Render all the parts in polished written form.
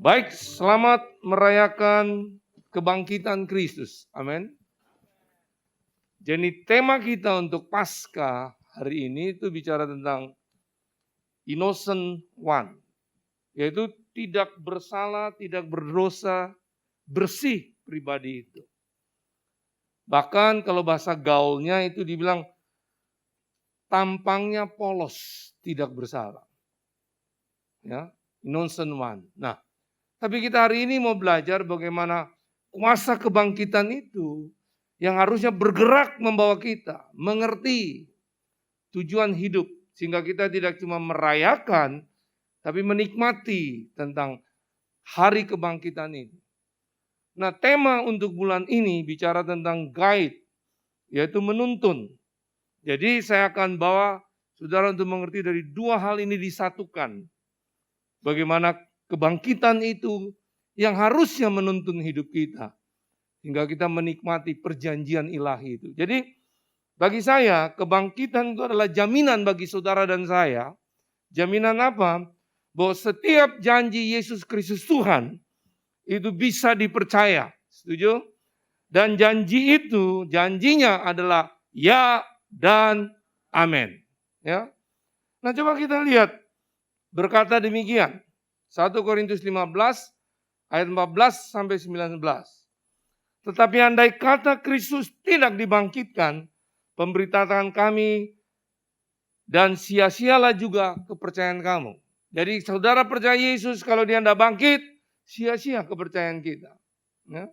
Baik, selamat merayakan kebangkitan Kristus. Amin. Jadi tema kita untuk Paskah hari ini itu bicara tentang innocent one. Yaitu tidak bersalah, tidak berdosa, bersih pribadi itu. Bahkan kalau bahasa gaulnya itu dibilang tampangnya polos, tidak bersalah. Ya, innocent one. Nah, tapi kita hari ini mau belajar bagaimana kuasa kebangkitan itu yang harusnya bergerak membawa kita mengerti tujuan hidup. Sehingga kita tidak cuma merayakan, tapi menikmati tentang hari kebangkitan ini. Nah, tema untuk bulan ini bicara tentang guide, yaitu menuntun. Jadi saya akan bawa saudara untuk mengerti dari dua hal ini disatukan. Bagaimana kebangkitan itu yang harusnya menuntun hidup kita. Hingga kita menikmati perjanjian ilahi itu. Jadi bagi saya kebangkitan itu adalah jaminan bagi saudara dan saya. Jaminan apa? Bahwa setiap janji Yesus Kristus Tuhan itu bisa dipercaya. Setuju? Dan janji itu, janjinya adalah ya dan amin. Ya. Nah coba kita lihat. Berkata demikian. 1 Korintus 15 ayat 14 sampai 19. Tetapi andai kata Kristus tidak dibangkitkan, pemberitaan kami dan sia-sialah juga kepercayaan kamu. Jadi saudara percaya Yesus, kalau dia tidak bangkit, sia-sia kepercayaan kita. Ya.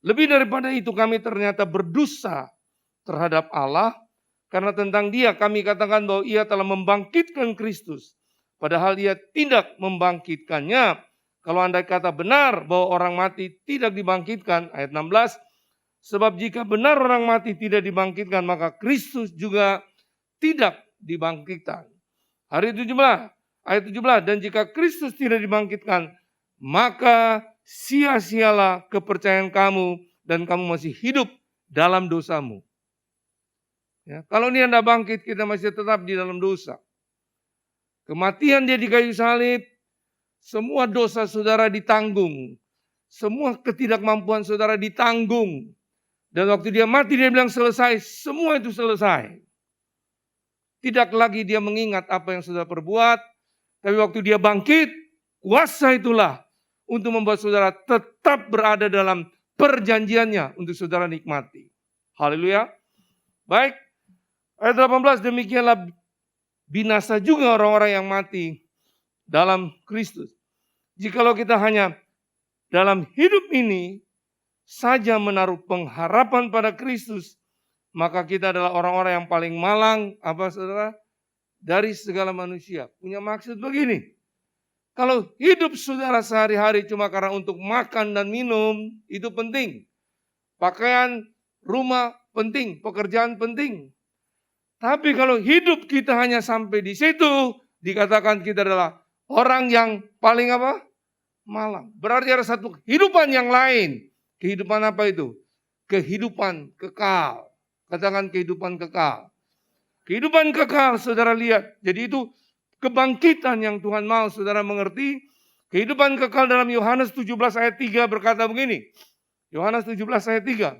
Lebih daripada itu kami ternyata berdosa terhadap Allah, karena tentang dia kami katakan bahwa ia telah membangkitkan Kristus. Padahal ia tidak membangkitkannya. Kalau andai kata benar bahwa orang mati tidak dibangkitkan, ayat 16. Sebab jika benar orang mati tidak dibangkitkan, maka Kristus juga tidak dibangkitkan. Ayat 17. Dan jika Kristus tidak dibangkitkan, maka sia-sialah kepercayaan kamu dan kamu masih hidup dalam dosamu. Ya, kalau dia tidak bangkit, kita masih tetap di dalam dosa. Kematian dia di kayu salib, semua dosa saudara ditanggung. Semua ketidakmampuan saudara ditanggung. Dan waktu dia mati dia bilang selesai, semua itu selesai. Tidak lagi dia mengingat apa yang saudara perbuat. Tapi waktu dia bangkit, kuasa itulah untuk membuat saudara tetap berada dalam perjanjiannya untuk saudara nikmati. Haleluya. Baik, ayat 18, demikianlah binasa juga orang-orang yang mati dalam Kristus. Jikalau kita hanya dalam hidup ini saja menaruh pengharapan pada Kristus, maka kita adalah orang-orang yang paling malang, apa saudara? Dari segala manusia. Punya maksud begini, kalau hidup saudara sehari-hari cuma karena untuk makan dan minum, itu penting. Pakaian, rumah penting, pekerjaan penting. Tapi kalau hidup kita hanya sampai di situ, dikatakan kita adalah orang yang paling apa? Malang. Berarti ada satu kehidupan yang lain. Kehidupan apa itu? Kehidupan kekal. Katakan kehidupan kekal. Kehidupan kekal saudara lihat. Jadi itu kebangkitan yang Tuhan mau saudara mengerti. Kehidupan kekal dalam Yohanes 17 ayat 3 berkata begini. Yohanes 17 ayat 3.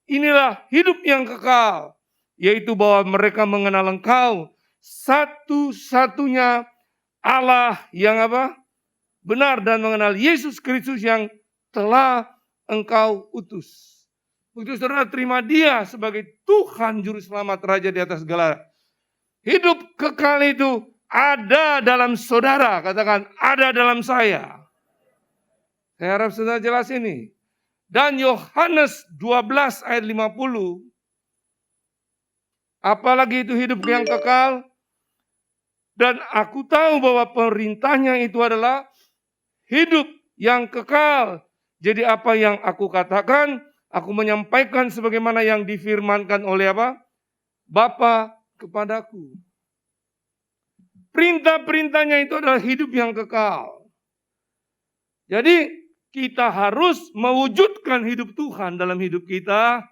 Inilah hidup yang kekal. Yaitu bahwa mereka mengenal Engkau satu-satunya Allah yang apa? Benar, dan mengenal Yesus Kristus yang telah Engkau utus. Begitu saudara terima dia sebagai Tuhan Juru Selamat, Raja di atas segala. Hidup kekal itu ada dalam saudara. Katakan ada dalam saya. Saya harap saudara jelas ini. Dan Yohanes 12 ayat 50. Apalagi itu hidup yang kekal. Dan aku tahu bahwa perintahnya itu adalah hidup yang kekal. Jadi apa yang aku katakan, aku menyampaikan sebagaimana yang difirmankan oleh apa? Bapa kepadaku. Perintah-perintahnya itu adalah hidup yang kekal. Jadi kita harus mewujudkan hidup Tuhan dalam hidup kita.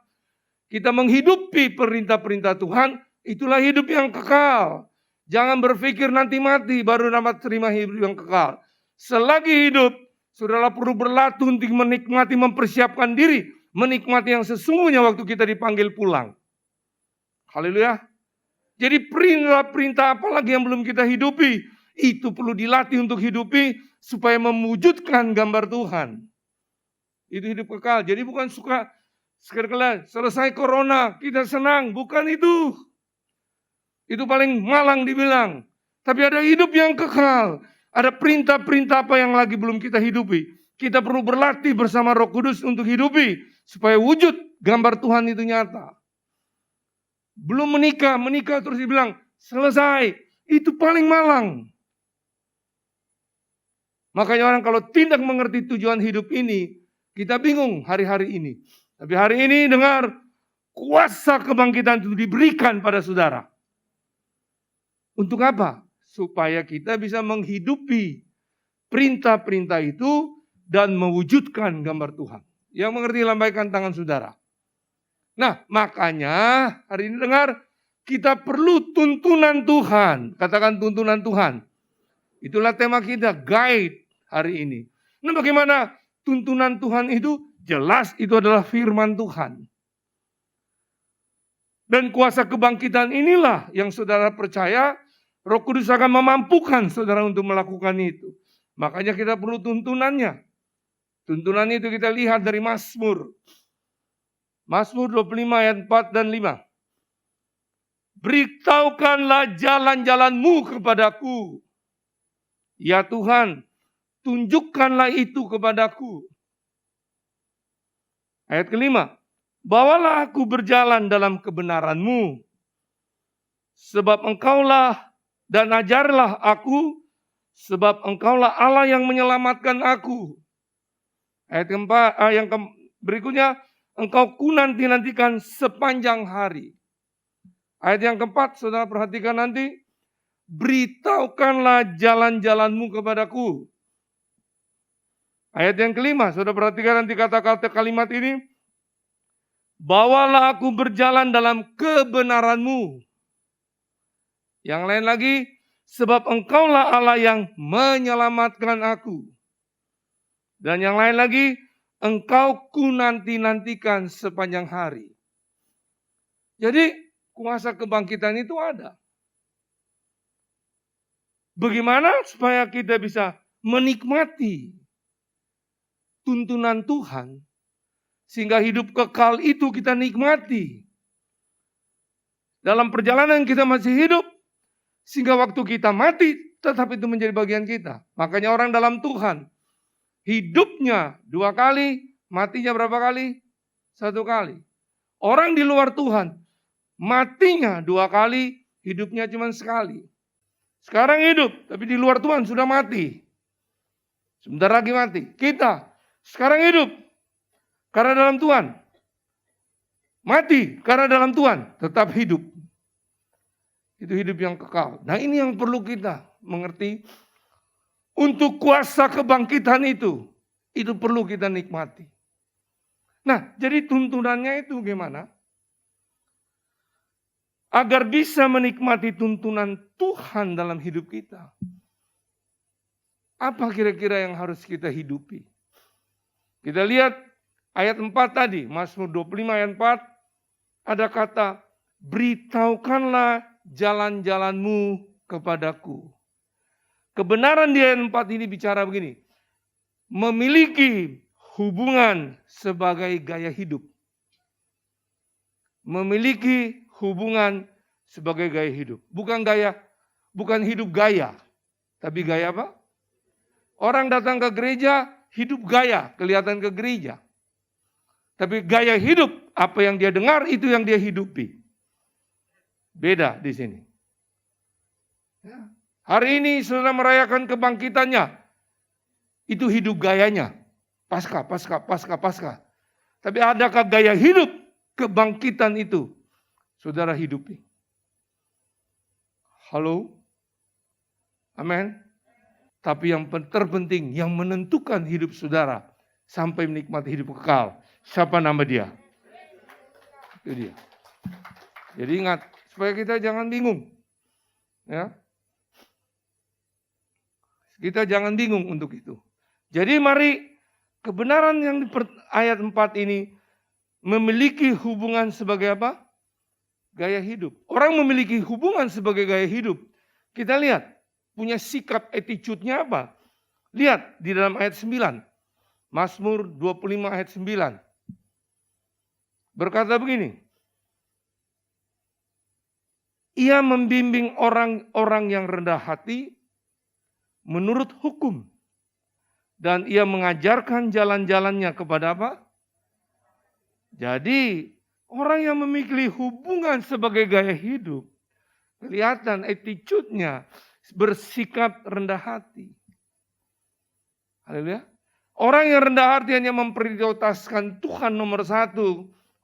Kita menghidupi perintah-perintah Tuhan, itulah hidup yang kekal. Jangan berpikir nanti mati baru dapat terima hidup yang kekal. Selagi hidup, Saudara perlu berlatih untuk menikmati, mempersiapkan diri, menikmati yang sesungguhnya waktu kita dipanggil pulang. Haleluya. Jadi perintah-perintah apa lagi yang belum kita hidupi, itu perlu dilatih untuk hidupi supaya mewujudkan gambar Tuhan. Itu hidup kekal. Jadi bukan suka sekedar selesai corona, kita senang. Bukan itu. Itu paling malang dibilang. Tapi ada hidup yang kekal. Ada perintah-perintah apa yang lagi belum kita hidupi. Kita perlu berlatih bersama Roh Kudus untuk hidupi. Supaya wujud gambar Tuhan itu nyata. Belum menikah terus dibilang selesai. Itu paling malang. Makanya orang kalau tidak mengerti tujuan hidup ini, kita bingung hari-hari ini. Tapi hari ini dengar kuasa kebangkitan itu diberikan pada saudara. Untuk apa? Supaya kita bisa menghidupi perintah-perintah itu dan mewujudkan gambar Tuhan. Yang mengerti lambaikan tangan saudara. Nah, makanya hari ini dengar kita perlu tuntunan Tuhan. Katakan tuntunan Tuhan. Itulah tema kita, guide hari ini. Nah, bagaimana tuntunan Tuhan itu? Jelas itu adalah firman Tuhan. Dan kuasa kebangkitan inilah yang saudara percaya Roh Kudus akan memampukan saudara untuk melakukan itu. Makanya kita perlu tuntunannya. Tuntunan itu kita lihat dari Mazmur. Mazmur 25 ayat 4 dan 5. Beritahukanlah jalan-jalanmu kepadaku. Ya Tuhan, tunjukkanlah itu kepadaku. Ayat kelima. Bawalah aku berjalan dalam kebenaran-Mu. Sebab Engkaulah dan ajarlah aku, sebab Engkaulah Allah yang menyelamatkan aku. Ayat keempat, yang berikutnya, Engkau ku nanti-nantikan sepanjang hari. Ayat yang keempat, saudara perhatikan nanti. Beritahukanlah jalan-jalanmu kepadaku. Ayat yang kelima, saudara perhatikan nanti kata-kata kalimat ini. Bawalah aku berjalan dalam kebenaran-Mu. Yang lain lagi, sebab Engkaulah Allah yang menyelamatkan aku. Dan yang lain lagi, Engkau ku nanti-nantikan sepanjang hari. Jadi kuasa kebangkitan itu ada. Bagaimana supaya kita bisa menikmati tuntunan Tuhan, sehingga hidup kekal itu kita nikmati. Dalam perjalanan kita masih hidup, sehingga waktu kita mati, tetap itu menjadi bagian kita. Makanya orang dalam Tuhan, hidupnya 2 kali, matinya berapa kali? 1 kali. Orang di luar Tuhan, matinya 2 kali, hidupnya cuma sekali. Sekarang hidup, tapi di luar Tuhan sudah mati. Sebentar lagi mati. Kita sekarang hidup karena dalam Tuhan. Mati karena dalam Tuhan, tetap hidup. Itu hidup yang kekal. Nah, ini yang perlu kita mengerti. Untuk kuasa kebangkitan itu perlu kita nikmati. Nah, jadi tuntunannya itu gimana? Agar bisa menikmati tuntunan Tuhan dalam hidup kita. Apa kira-kira yang harus kita hidupi? Kita lihat ayat 4 tadi, Mazmur 25 ayat 4, ada kata, beritahukanlah jalan-jalanmu kepadaku. Kebenaran di ayat 4 ini bicara begini, memiliki hubungan sebagai gaya hidup. Memiliki hubungan sebagai gaya hidup. Bukan hidup gaya. Tapi gaya apa? Orang datang ke gereja, hidup gaya, kelihatan ke gereja. Tapi gaya hidup, apa yang dia dengar, itu yang dia hidupi. Beda di sini. Hari ini saudara merayakan kebangkitannya. Itu hidup gayanya. Pasca. Tapi adakah gaya hidup kebangkitan itu saudara hidupi? Halo? Amin. Tapi yang terpenting, yang menentukan hidup saudara sampai menikmati hidup kekal. Siapa nama dia? Itu dia. Jadi ingat, supaya kita jangan bingung. Ya. Kita jangan bingung untuk itu. Jadi mari kebenaran yang di ayat 4 ini memiliki hubungan sebagai apa? Gaya hidup. Orang memiliki hubungan sebagai gaya hidup. Kita lihat, punya sikap attitude-nya apa? Lihat di dalam ayat 9. Mazmur 25 ayat 9. Berkata begini. Ia membimbing orang-orang yang rendah hati menurut hukum. Dan ia mengajarkan jalan-jalannya kepada apa? Jadi orang yang memiliki hubungan sebagai gaya hidup, kelihatan attitude-nya bersikap rendah hati. Haleluya. Orang yang rendah hati hanya memprioritaskan Tuhan nomor 1,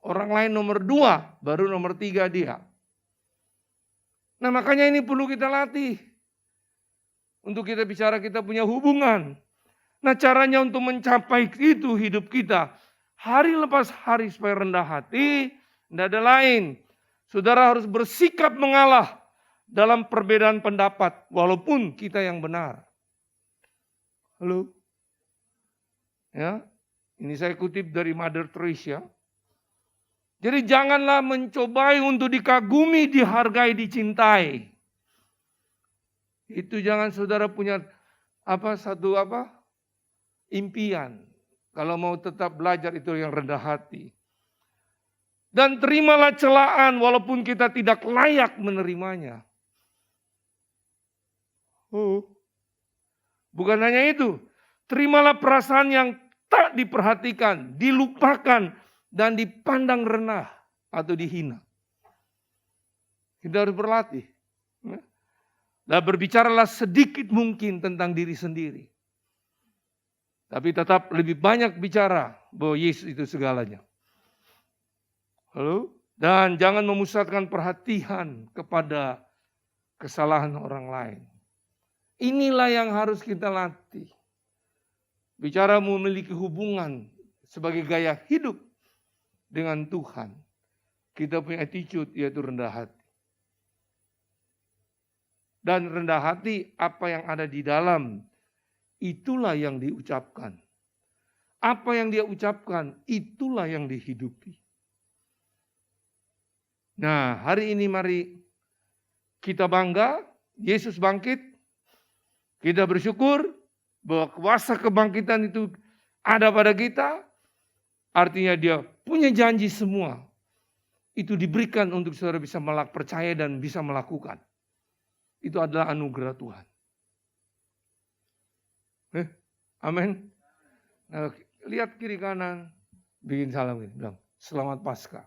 orang lain nomor 2, baru nomor 3 dia. Nah makanya ini perlu kita latih. Untuk kita bicara kita punya hubungan. Nah caranya untuk mencapai itu hidup kita. Hari lepas hari supaya rendah hati, tidak ada lain. Saudara harus bersikap mengalah dalam perbedaan pendapat, walaupun kita yang benar. Halo? Ya, ini saya kutip dari Mother Teresa. Jadi janganlah mencobai untuk dikagumi, dihargai, dicintai. Itu jangan saudara punya satu impian. Kalau mau tetap belajar itu yang rendah hati. Dan terimalah celaan walaupun kita tidak layak menerimanya. Bukan hanya itu. Terimalah perasaan yang tak diperhatikan, dilupakan, dan dipandang rendah atau dihina. Kita harus berlatih. Dan berbicaralah sedikit mungkin tentang diri sendiri. Tapi tetap lebih banyak bicara bahwa Yesus itu segalanya. Halo? Dan jangan memusatkan perhatian kepada kesalahan orang lain. Inilah yang harus kita latih. Bicara memiliki hubungan sebagai gaya hidup dengan Tuhan. Kita punya attitude yaitu rendah hati. Dan rendah hati apa yang ada di dalam, itulah yang diucapkan. Apa yang dia ucapkan, itulah yang dihidupi. Nah, hari ini mari kita bangga, Yesus bangkit. Kita bersyukur bahwa kuasa kebangkitan itu ada pada kita. Artinya dia punya janji semua. Itu diberikan untuk saudara bisa percaya dan bisa melakukan. Itu adalah anugerah Tuhan. Amin. Nah, lihat kiri kanan, bikin salam ini, bilang selamat Paskah.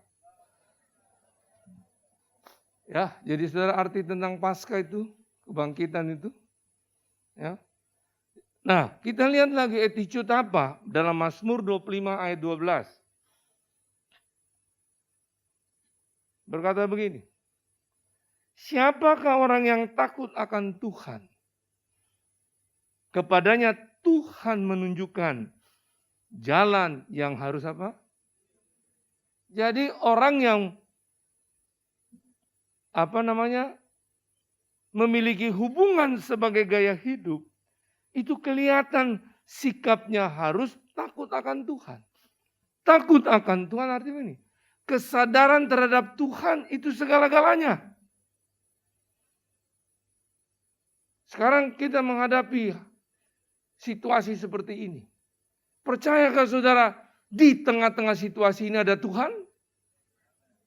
Ya, jadi saudara arti tentang Paskah itu, kebangkitan itu. Ya. Nah, kita lihat lagi attitude apa dalam Mazmur 25 ayat 12. Berkata begini. Siapakah orang yang takut akan Tuhan? Kepadanya Tuhan menunjukkan jalan yang harus apa? Jadi orang yang memiliki hubungan sebagai gaya hidup, itu kelihatan sikapnya harus takut akan Tuhan. Takut akan Tuhan artinya ini. Kesadaran terhadap Tuhan itu segala-galanya. Sekarang kita menghadapi situasi seperti ini. Percayakah saudara di tengah-tengah situasi ini ada Tuhan?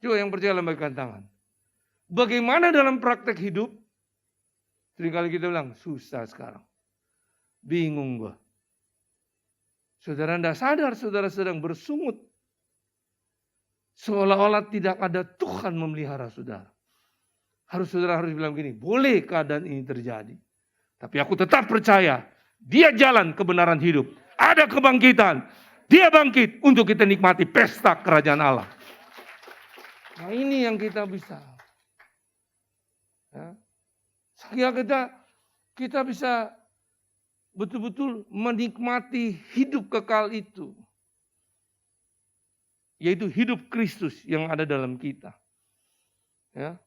Coba yang percaya lambaikan tangan. Bagaimana dalam praktek hidup? Seringkali kita bilang susah sekarang. Bingung gua. Saudara tidak sadar saudara sedang bersungut. Seolah-olah tidak ada Tuhan memelihara saudara. Saudara harus bilang gini, boleh keadaan ini terjadi. Tapi aku tetap percaya, dia jalan kebenaran hidup. Ada kebangkitan. Dia bangkit untuk kita nikmati pesta kerajaan Allah. Nah ini yang kita bisa. Ya. Sehingga kita bisa betul-betul menikmati hidup kekal itu. Yaitu hidup Kristus yang ada dalam kita. Ya.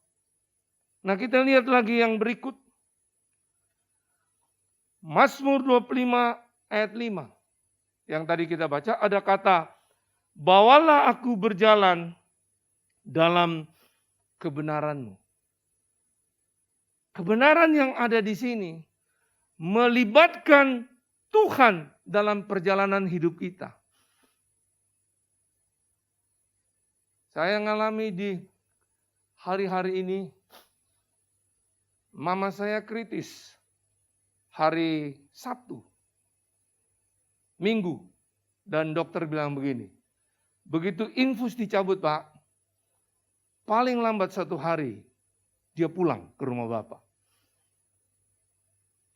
Nah kita lihat lagi yang berikut. Mazmur 25 ayat 5. yang tadi kita baca ada kata, bawalah aku berjalan dalam kebenaran-Mu. Kebenaran yang ada di sini melibatkan Tuhan dalam perjalanan hidup kita. Saya ngalami di hari-hari ini, mama saya kritis hari Sabtu, Minggu, dan dokter bilang begini, begitu infus dicabut Pak, paling lambat 1 hari dia pulang ke rumah Bapak.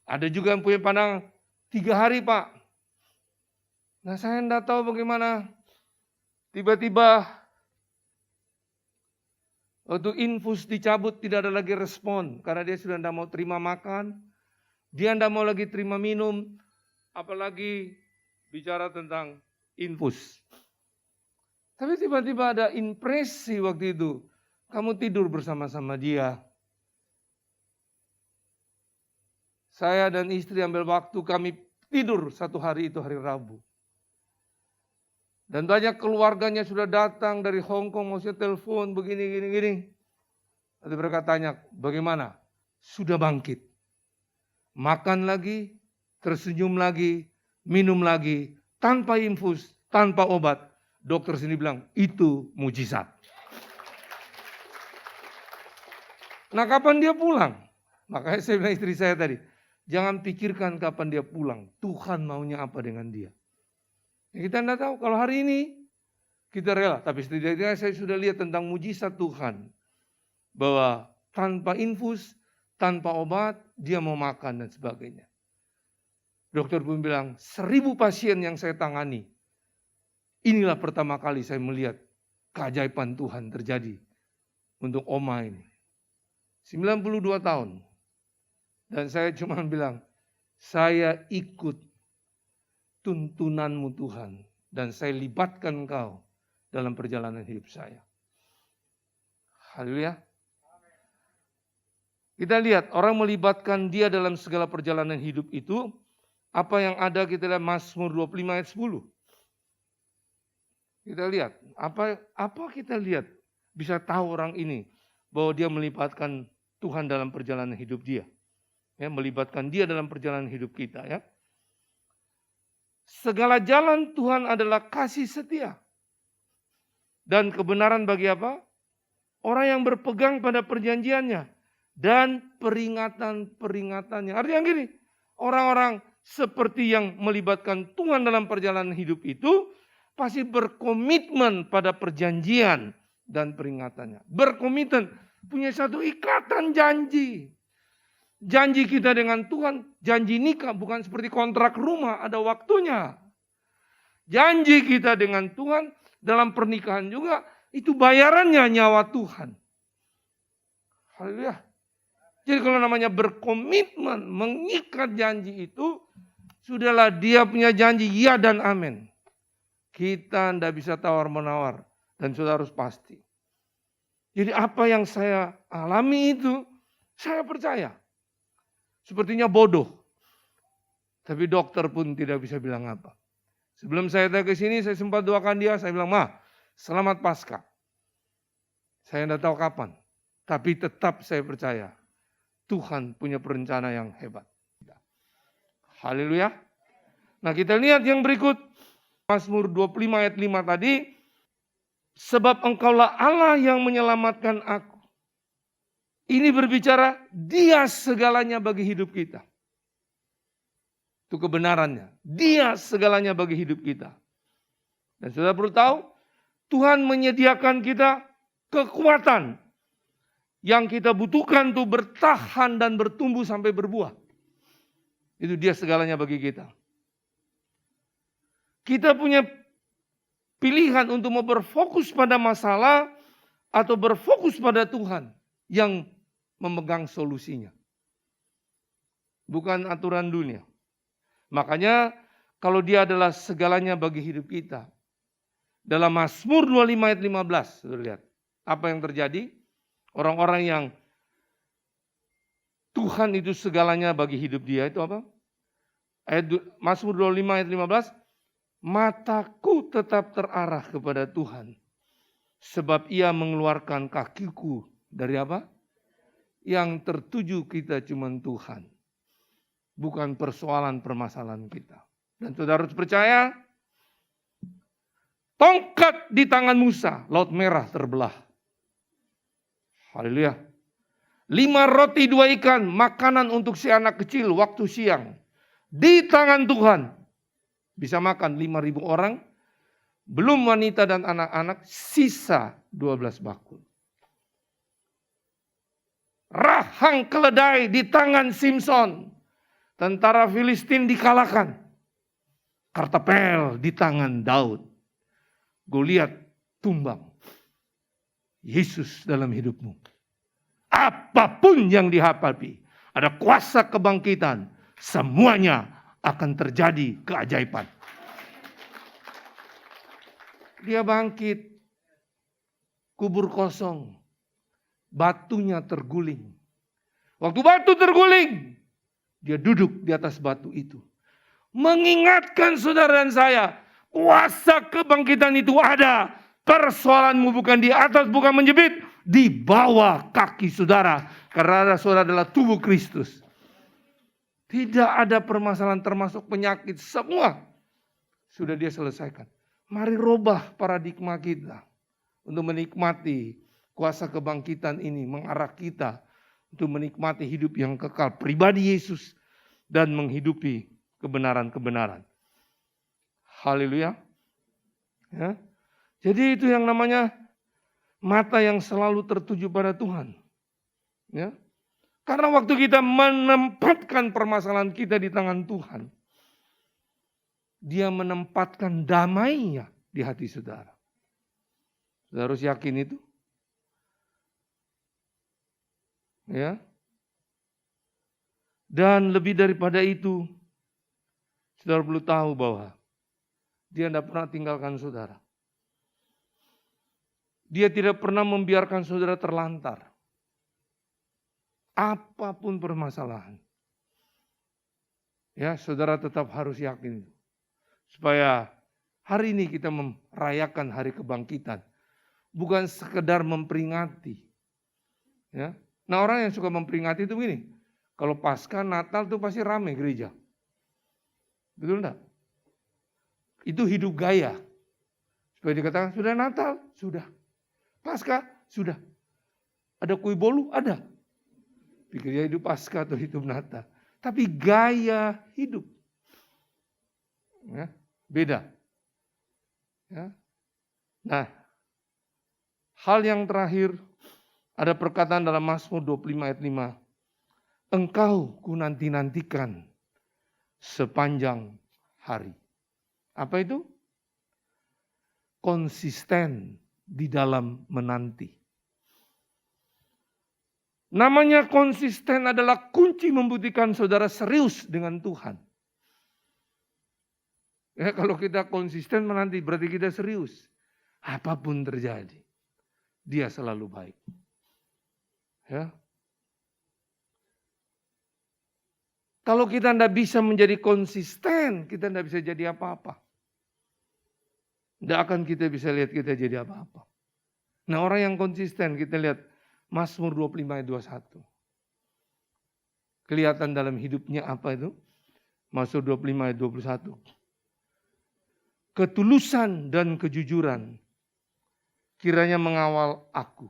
Ada juga yang punya pandangan 3 hari Pak. Nah saya tidak tahu bagaimana tiba-tiba waktu infus dicabut tidak ada lagi respon. Karena dia sudah tidak mau terima makan. Dia tidak mau lagi terima minum. Apalagi bicara tentang infus. Tapi tiba-tiba ada impresi waktu itu. Kamu tidur bersama-sama dia. Saya dan istri ambil waktu kami tidur 1 hari itu hari Rabu. Dan banyak keluarganya sudah datang dari Hong Kong, maksudnya telepon begini. Lalu mereka tanya, bagaimana? Sudah bangkit. Makan lagi, tersenyum lagi, minum lagi, tanpa infus, tanpa obat. Dokter sini bilang, itu mujizat. Nah kapan dia pulang? Makanya saya bilang istri saya tadi, jangan pikirkan kapan dia pulang. Tuhan maunya apa dengan dia. Ya, kita tidak tahu. Kalau hari ini kita rela. Tapi setidaknya saya sudah lihat tentang mujizat Tuhan. Bahwa tanpa infus, tanpa obat, dia mau makan dan sebagainya. Dokter pun bilang, 1000 pasien yang saya tangani. Inilah pertama kali saya melihat keajaiban Tuhan terjadi untuk Oma ini. 92 tahun. Dan saya cuma bilang, saya ikut tuntunanmu Tuhan. Dan saya libatkan engkau dalam perjalanan hidup saya. Haleluya. Kita lihat orang melibatkan dia dalam segala perjalanan hidup itu. Apa yang ada kita lihat Mazmur 25 ayat 10. Kita lihat. Apa kita lihat bisa tahu orang ini. Bahwa dia melibatkan Tuhan dalam perjalanan hidup dia. Ya, melibatkan dia dalam perjalanan hidup kita. Ya. Segala jalan Tuhan adalah kasih setia. Dan kebenaran bagi apa? Orang yang berpegang pada perjanjiannya. Dan peringatan-peringatannya. Artinya gini, orang-orang seperti yang melibatkan Tuhan dalam perjalanan hidup itu, pasti berkomitmen pada perjanjian dan peringatannya. Berkomitmen, punya satu ikatan janji. Janji kita dengan Tuhan, janji nikah bukan seperti kontrak rumah, ada waktunya. Janji kita dengan Tuhan dalam pernikahan juga, itu bayarannya nyawa Tuhan. Haleluya. Jadi kalau namanya berkomitmen, mengikat janji itu, sudahlah dia punya janji ya dan amin. Kita tidak bisa tawar-menawar dan sudah harus pasti. Jadi apa yang saya alami itu, saya percaya. Sepertinya bodoh. Tapi dokter pun tidak bisa bilang apa. Sebelum saya datang ke sini, saya sempat doakan dia. Saya bilang, Ma, selamat Paskah. Saya tidak tahu kapan. Tapi tetap saya percaya. Tuhan punya perencana yang hebat. Haleluya. Nah kita lihat yang berikut. Mazmur 25 ayat 5 tadi. Sebab engkaulah Allah yang menyelamatkan aku. Ini berbicara dia segalanya bagi hidup kita. Itu kebenarannya. Dia segalanya bagi hidup kita. Dan saudara perlu tahu, Tuhan menyediakan kita kekuatan yang kita butuhkan untuk bertahan dan bertumbuh sampai berbuah. Itu dia segalanya bagi kita. Kita punya pilihan untuk mau berfokus pada masalah atau berfokus pada Tuhan yang memegang solusinya. Bukan aturan dunia. Makanya kalau dia adalah segalanya bagi hidup kita. Dalam Mazmur 25 ayat 15, sudah lihat. Apa yang terjadi? Orang-orang yang Tuhan itu segalanya bagi hidup dia itu apa? Mazmur 25 ayat 15. Mataku tetap terarah kepada Tuhan. Sebab Ia mengeluarkan kakiku dari apa? Yang tertuju kita cuma Tuhan. Bukan permasalahan kita. Dan saudara harus percaya, tongkat di tangan Musa, Laut Merah terbelah. Haleluya. 5 roti 2 ikan, makanan untuk si anak kecil waktu siang. Di tangan Tuhan. Bisa makan 5.000 orang. Belum wanita dan anak-anak, sisa 12 bakul. Rahang keledai di tangan Simson. Tentara Filistin dikalahkan. Kartapel di tangan Daud. Goliat tumbang. Yesus dalam hidupmu. Apapun yang dihadapi, ada kuasa kebangkitan, semuanya akan terjadi keajaiban. Dia bangkit, kubur kosong, batunya terguling. Waktu batu terguling, dia duduk di atas batu itu. Mengingatkan saudara dan saya, kuasa kebangkitan itu ada. Persoalanmu bukan di atas, bukan menjepit, di bawah kaki saudara. Karena saudara adalah tubuh Kristus. Tidak ada permasalahan termasuk penyakit, semua sudah dia selesaikan. Mari robah paradigma kita untuk menikmati kuasa kebangkitan ini, mengarah kita untuk menikmati hidup yang kekal, pribadi Yesus, dan menghidupi kebenaran-kebenaran. Haleluya. Ya. Jadi itu yang namanya mata yang selalu tertuju pada Tuhan. Ya. Karena waktu kita menempatkan permasalahan kita di tangan Tuhan, Dia menempatkan damainya di hati saudara. Saudara harus yakin itu. Ya. Dan lebih daripada itu, saudara perlu tahu bahwa Dia tidak pernah tinggalkan saudara. Dia tidak pernah membiarkan saudara terlantar. Apapun permasalahan. Ya, saudara tetap harus yakin. Supaya hari ini kita merayakan hari kebangkitan. Bukan sekedar memperingati. Ya. Nah, orang yang suka memperingati itu begini. Kalau Paskah, Natal itu pasti ramai gereja. Betul enggak? Itu hidup gaya. Supaya dikatakan, sudah Natal? Sudah. Paskah? Sudah. Ada kue bolu? Ada. Pikirnya hidup Paskah atau hidup Natal. Tapi gaya hidup. Ya, beda. Ya. Nah, hal yang terakhir, ada perkataan dalam Mazmur 25 ayat 5. Engkau ku nanti-nantikan sepanjang hari. Apa itu? Konsisten di dalam menanti. Namanya konsisten adalah kunci membuktikan saudara serius dengan Tuhan. Ya, kalau kita konsisten menanti berarti kita serius. Apapun terjadi, Dia selalu baik. Ya. Kalau kita tidak bisa menjadi konsisten, kita tidak bisa jadi apa-apa. Tidak akan kita bisa lihat kita jadi apa-apa. Nah, orang yang konsisten, kita lihat Mazmur 25 ayat 21. Kelihatan dalam hidupnya apa itu? Mazmur 25 ayat 21. Ketulusan dan kejujuran kiranya mengawal aku.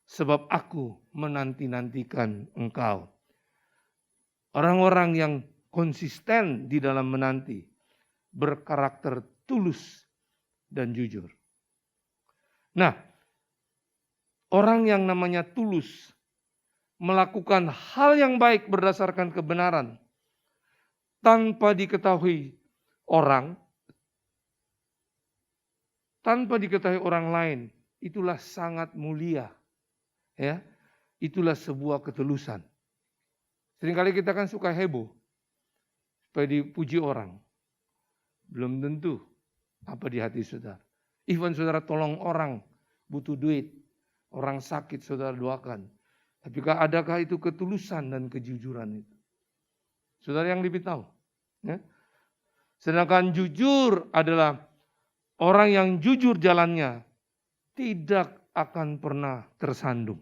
Sebab aku menanti-nantikan engkau. Orang-orang yang konsisten di dalam menanti. Berkarakter tulus dan jujur. Nah, orang yang namanya tulus. Melakukan hal yang baik berdasarkan kebenaran. Tanpa diketahui orang. Tanpa diketahui orang lain. Itulah sangat mulia. Ya, itulah sebuah ketulusan. Seringkali kita kan suka heboh. Supaya dipuji orang. Belum tentu apa di hati saudara. Even saudara tolong orang. Butuh duit. Orang sakit saudara doakan. Tapi adakah itu ketulusan dan kejujuran itu? Saudara yang lebih tahu. Ya? Sedangkan jujur adalah orang yang jujur jalannya tidak akan pernah tersandung.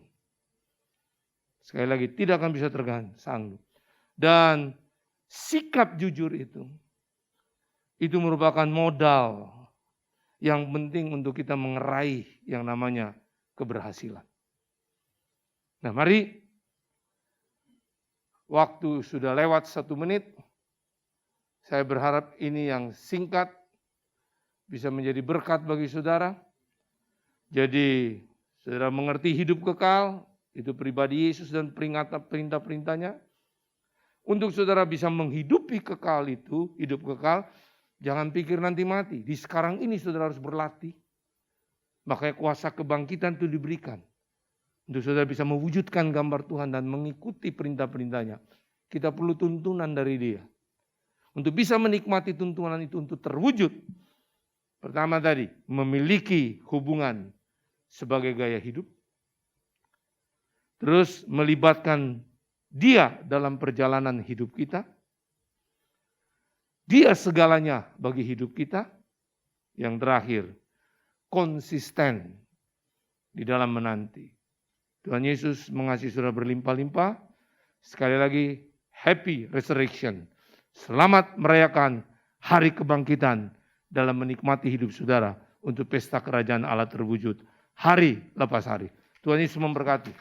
Sekali lagi, tidak akan bisa tersandung. Dan sikap jujur itu merupakan modal yang penting untuk kita meraih yang namanya keberhasilan. Nah, mari, waktu sudah lewat 1 menit. Saya berharap ini yang singkat bisa menjadi berkat bagi saudara. Jadi saudara mengerti hidup kekal, itu pribadi Yesus dan perintah-perintahnya. Untuk saudara bisa menghidupi kekal itu, hidup kekal, jangan pikir nanti mati. Di sekarang ini saudara harus berlatih. Makanya kuasa kebangkitan itu diberikan. Untuk saudara bisa mewujudkan gambar Tuhan dan mengikuti perintah-perintahnya. Kita perlu tuntunan dari Dia. Untuk bisa menikmati tuntunan itu untuk terwujud. Pertama tadi, memiliki hubungan sebagai gaya hidup. Terus melibatkan Dia dalam perjalanan hidup kita. Dia segalanya bagi hidup kita. Yang terakhir, konsisten di dalam menanti. Tuhan Yesus mengasihi saudara berlimpah-limpah. Sekali lagi, happy resurrection. Selamat merayakan hari kebangkitan dalam menikmati hidup saudara untuk pesta kerajaan Allah terwujud. Hari lepas hari. Tuhan Yesus memberkati.